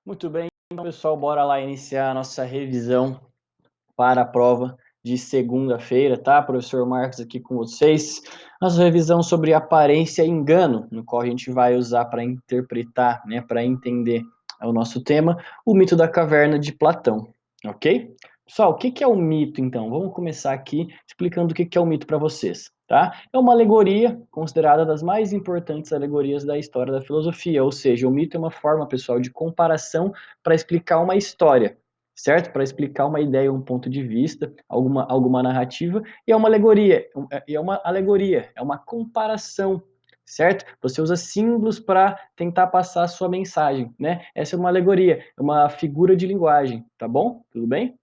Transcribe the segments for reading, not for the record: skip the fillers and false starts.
Muito bem, então pessoal, bora lá iniciar a nossa revisão para a prova de segunda-feira, tá? Professor Marcos aqui com vocês. Nossa revisão sobre aparência e engano, no qual a gente vai usar para interpretar, né, para entender o nosso tema, o mito da caverna de Platão, ok? Pessoal, o que é o mito, então? Vamos começar aqui explicando o que é o mito para vocês, tá? É uma alegoria considerada das mais importantes alegorias da história da filosofia, ou seja, o mito é uma forma, pessoal, de comparação para explicar uma história, certo? Para explicar uma ideia, um ponto de vista, alguma narrativa, e é uma alegoria, é uma comparação, certo? Você usa símbolos para tentar passar a sua mensagem, né? Essa é uma alegoria, é uma figura de linguagem, tá bom? Tudo bem?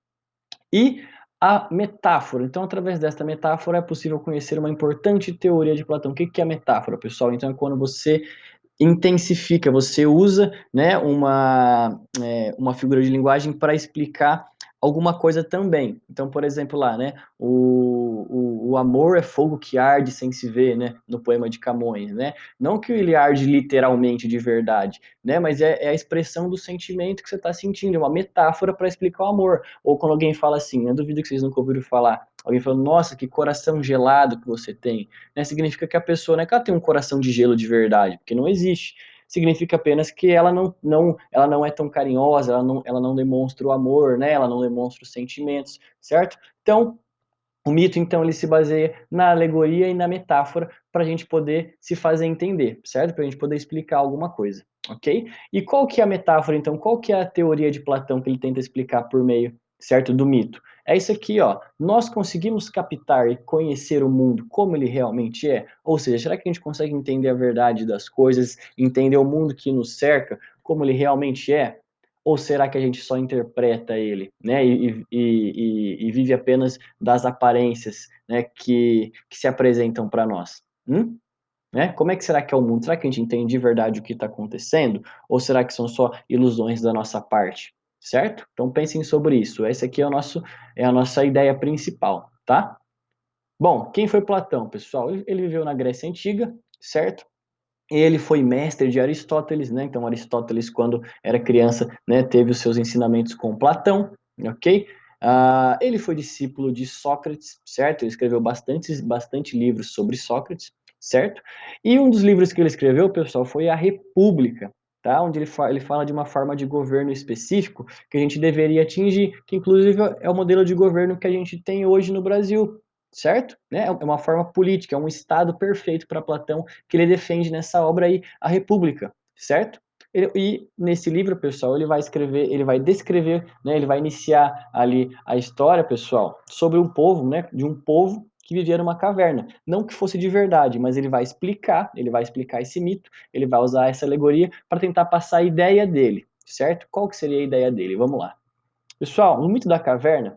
E a metáfora. Então, através desta metáfora, é possível conhecer uma importante teoria de Platão. O que é a metáfora, pessoal? Então, é quando você intensifica, você usa, né, uma figura de linguagem para explicar alguma coisa também. Então, por exemplo, lá, né, o amor é fogo que arde sem se ver, né, no poema de Camões, né? Não que ele arde literalmente de verdade, né, mas é a expressão do sentimento que você está sentindo, é uma metáfora para explicar o amor. Ou quando alguém fala assim, eu duvido que vocês nunca ouviram falar, alguém falando, nossa, que coração gelado que você tem, né? Significa que a pessoa não é que ela tem um coração de gelo de verdade, porque não existe. Significa apenas que ela não é tão carinhosa, ela não demonstra o amor, né? Ela não demonstra os sentimentos, certo? Então, o mito, então, ele se baseia na alegoria e na metáfora para a gente poder se fazer entender, certo? Para a gente poder explicar alguma coisa, ok? E qual que é a metáfora, então? Qual que é a teoria de Platão que ele tenta explicar por meio, certo, do mito? É isso aqui, ó. Nós conseguimos captar e conhecer o mundo como ele realmente é? Ou seja, será que a gente consegue entender a verdade das coisas, entender o mundo que nos cerca como ele realmente é? Ou será que a gente só interpreta ele, né? E vive apenas das aparências, né, que se apresentam para nós? Né? Como é que será que é o mundo? Será que a gente entende de verdade o que está acontecendo? Ou será que são só ilusões da nossa parte? Certo? Então pensem sobre isso. Essa aqui é a nossa ideia principal, tá? Bom, quem foi Platão, pessoal? Ele viveu na Grécia Antiga, certo? Ele foi mestre de Aristóteles, né? Então Aristóteles, quando era criança, né, teve os seus ensinamentos com Platão, ok? Ele foi discípulo de Sócrates, certo? Ele escreveu bastante livros sobre Sócrates, certo? E um dos livros que ele escreveu, pessoal, foi A República, tá? Onde ele fala de uma forma de governo específico que a gente deveria atingir, que inclusive é o modelo de governo que a gente tem hoje no Brasil, certo? Né? É uma forma política, é um estado perfeito para Platão que ele defende nessa obra aí, A República, certo? E nesse livro, pessoal, ele vai descrever, né, ele vai iniciar ali a história, pessoal, sobre um povo, né, de um povo que vivia numa caverna. Não que fosse de verdade, mas ele vai explicar esse mito, ele vai usar essa alegoria para tentar passar a ideia dele, certo? Qual que seria a ideia dele? Vamos lá. Pessoal, no mito da caverna,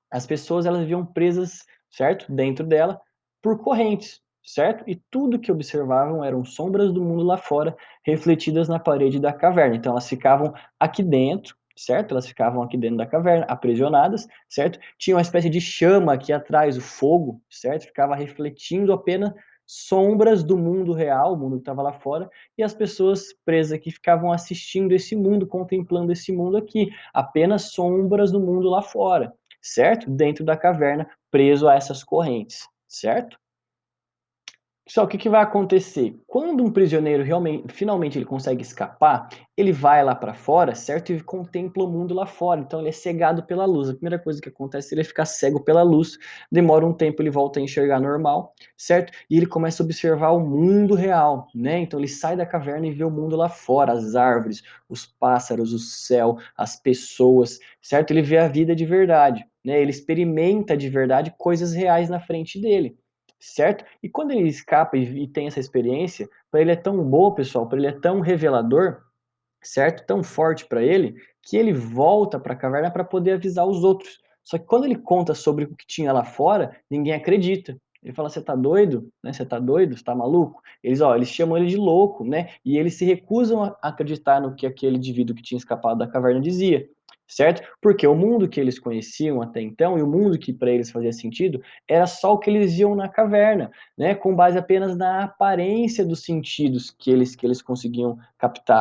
as pessoas elas viviam presas, certo? Dentro dela, por correntes, certo? E tudo que observavam eram sombras do mundo lá fora, refletidas na parede da caverna. Então elas ficavam aqui dentro, certo? Elas ficavam aqui dentro da caverna, aprisionadas, certo? Tinha uma espécie de chama aqui atrás, o fogo, certo? Ficava refletindo apenas sombras do mundo real, o mundo que estava lá fora, e as pessoas presas aqui ficavam assistindo esse mundo, contemplando esse mundo aqui, apenas sombras do mundo lá fora, certo? Dentro da caverna, preso a essas correntes, certo? Só que o que vai acontecer? Quando um prisioneiro finalmente ele consegue escapar, ele vai lá para fora, certo? E contempla o mundo lá fora. Então ele é cegado pela luz. A primeira coisa que acontece é ele ficar cego pela luz. Demora um tempo, ele volta a enxergar normal, certo? E ele começa a observar o mundo real, né? Então ele sai da caverna e vê o mundo lá fora, as árvores, os pássaros, o céu, as pessoas, certo? Ele vê a vida de verdade, né? Ele experimenta de verdade coisas reais na frente dele, certo? E quando ele escapa e tem essa experiência, para ele é tão boa, pessoal, para ele é tão revelador, certo? Tão forte para ele, que ele volta para a caverna para poder avisar os outros. Só que quando ele conta sobre o que tinha lá fora, ninguém acredita. Ele fala: "Você tá doido? Né? Você tá doido? Você tá maluco?" Eles chamam ele de louco, né? E eles se recusam a acreditar no que aquele indivíduo que tinha escapado da caverna dizia, certo? Porque o mundo que eles conheciam até então e o mundo que para eles fazia sentido era só o que eles viam na caverna, né? Com base apenas na aparência dos sentidos que eles conseguiam captar.